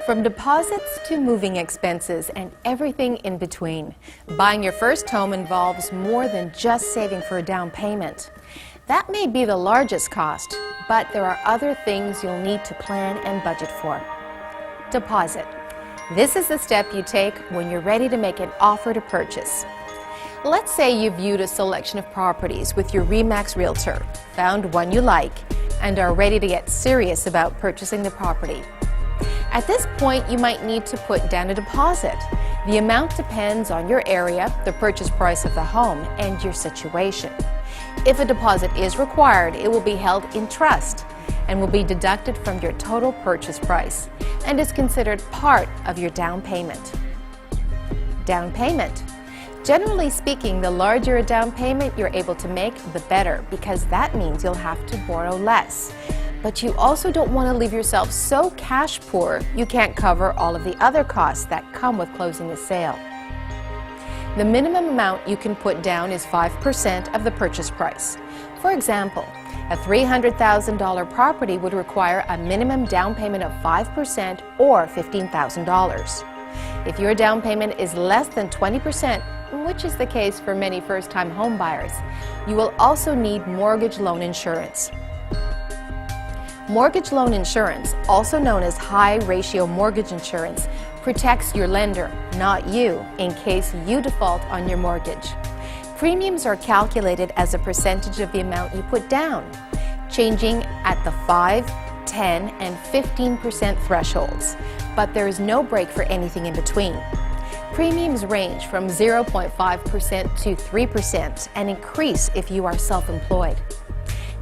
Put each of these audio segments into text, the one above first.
From deposits to moving expenses and everything in between, buying your first home involves more than just saving for a down payment. That may be the largest cost, but there are other things you'll need to plan and budget for. Deposit. This is the step you take when you're ready to make an offer to purchase. Let's say you viewed a selection of properties with your RE/MAX Realtor, found one you like, and are ready to get serious about purchasing the property. At this point, you might need to put down a deposit. The amount depends on your area, the purchase price of the home, and your situation. If a deposit is required, it will be held in trust and will be deducted from your total purchase price and is considered part of your down payment. Down payment. Generally speaking, the larger a down payment you're able to make, the better, because that means you'll have to borrow less. But you also don't want to leave yourself so cash poor you can't cover all of the other costs that come with closing the sale. The minimum amount you can put down is 5% of the purchase price. For example, a $300,000 property would require a minimum down payment of 5% or $15,000. If your down payment is less than 20%, which is the case for many first-time home buyers, you will also need mortgage loan insurance. Mortgage loan insurance, also known as high-ratio mortgage insurance, protects your lender, not you, in case you default on your mortgage. Premiums are calculated as a percentage of the amount you put down, changing at the 5, 10, and 15% thresholds, but there is no break for anything in between. Premiums range from 0.5% to 3% and increase if you are self-employed.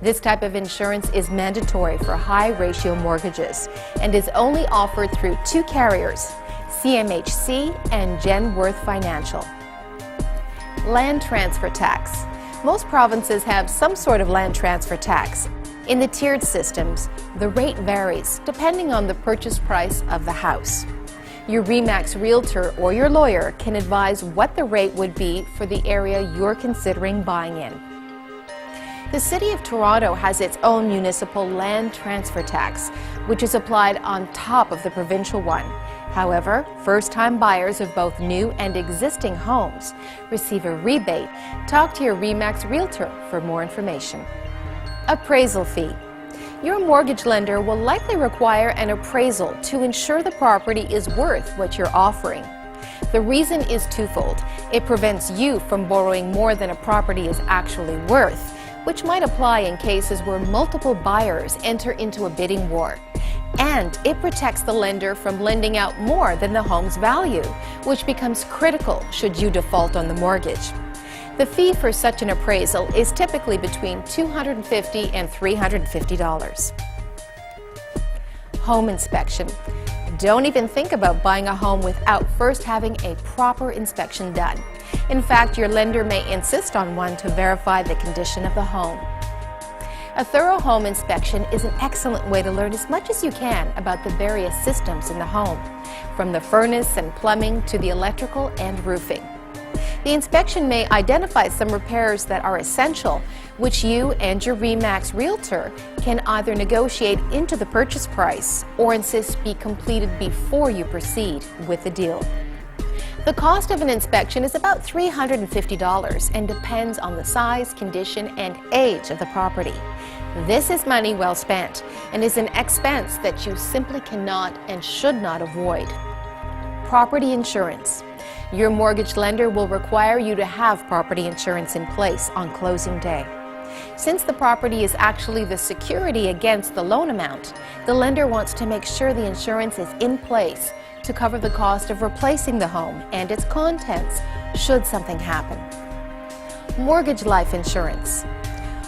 This type of insurance is mandatory for high-ratio mortgages and is only offered through two carriers, CMHC and Genworth Financial. Land transfer tax. Most provinces have some sort of land transfer tax. In the tiered systems, the rate varies depending on the purchase price of the house. Your RE/MAX Realtor or your lawyer can advise what the rate would be for the area you're considering buying in. The City of Toronto has its own municipal land transfer tax, which is applied on top of the provincial one. However, first-time buyers of both new and existing homes receive a rebate. Talk to your RE/MAX Realtor for more information. Appraisal fee. Your mortgage lender will likely require an appraisal to ensure the property is worth what you're offering. The reason is twofold. It prevents you from borrowing more than a property is actually worth, which might apply in cases where multiple buyers enter into a bidding war. And it protects the lender from lending out more than the home's value, which becomes critical should you default on the mortgage. The fee for such an appraisal is typically between $250 and $350. Home inspection. Don't even think about buying a home without first having a proper inspection done. In fact, your lender may insist on one to verify the condition of the home. A thorough home inspection is an excellent way to learn as much as you can about the various systems in the home, from the furnace and plumbing to the electrical and roofing. The inspection may identify some repairs that are essential, which you and your RE/MAX Realtor can either negotiate into the purchase price or insist be completed before you proceed with the deal. The cost of an inspection is about $350 and depends on the size, condition, and age of the property. This is money well spent and is an expense that you simply cannot and should not avoid. Property insurance. Your mortgage lender will require you to have property insurance in place on closing day. Since the property is actually the security against the loan amount, the lender wants to make sure the insurance is in place to cover the cost of replacing the home and its contents should something happen. Mortgage life insurance.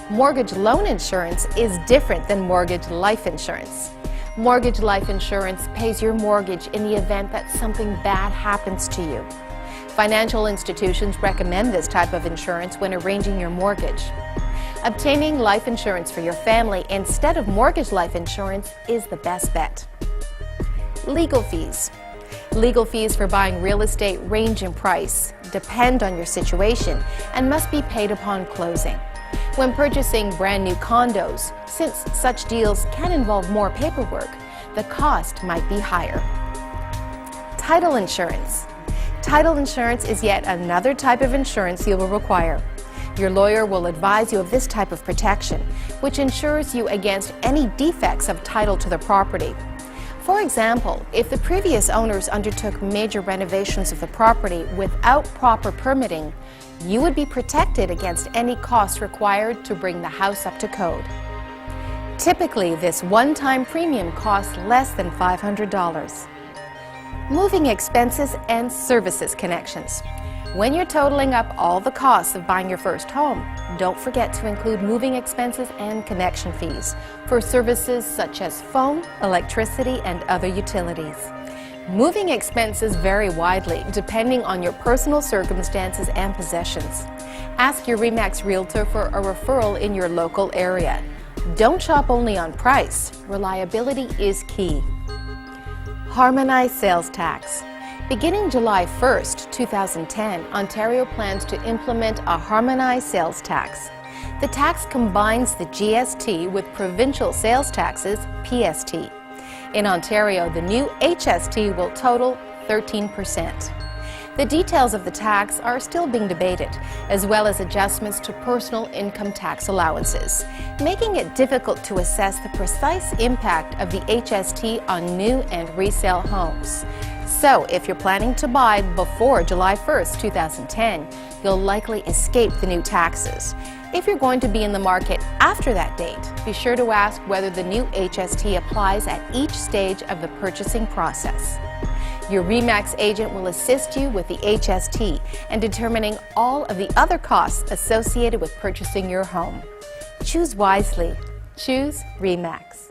Mortgage loan insurance is different than mortgage life insurance. Mortgage life insurance pays your mortgage in the event that something bad happens to you. Financial institutions recommend this type of insurance when arranging your mortgage. Obtaining life insurance for your family instead of mortgage life insurance is the best bet. Legal fees. Legal fees for buying real estate range in price, depend on your situation, and must be paid upon closing. When purchasing brand new condos, since such deals can involve more paperwork, the cost might be higher. Title insurance. Title insurance is yet another type of insurance you will require. Your lawyer will advise you of this type of protection, which insures you against any defects of title to the property. For example, if the previous owners undertook major renovations of the property without proper permitting, you would be protected against any costs required to bring the house up to code. Typically, this one-time premium costs less than $500. Moving expenses and services connections. When you're totaling up all the costs of buying your first home, don't forget to include moving expenses and connection fees for services such as phone, electricity, and other utilities. Moving expenses vary widely depending on your personal circumstances and possessions. Ask your RE/MAX Realtor for a referral in your local area. Don't shop only on price. Reliability is key. Harmonized sales tax. Beginning July 1st, 2010, Ontario plans to implement a harmonized sales tax. The tax combines the GST with provincial sales taxes, PST. In Ontario, the new HST will total 13%. The details of the tax are still being debated, as well as adjustments to personal income tax allowances, making it difficult to assess the precise impact of the HST on new and resale homes. So, if you're planning to buy before July 1st, 2010, you'll likely escape the new taxes. If you're going to be in the market after that date, be sure to ask whether the new HST applies at each stage of the purchasing process. Your RE/MAX agent will assist you with the HST and determining all of the other costs associated with purchasing your home. Choose wisely. Choose RE/MAX.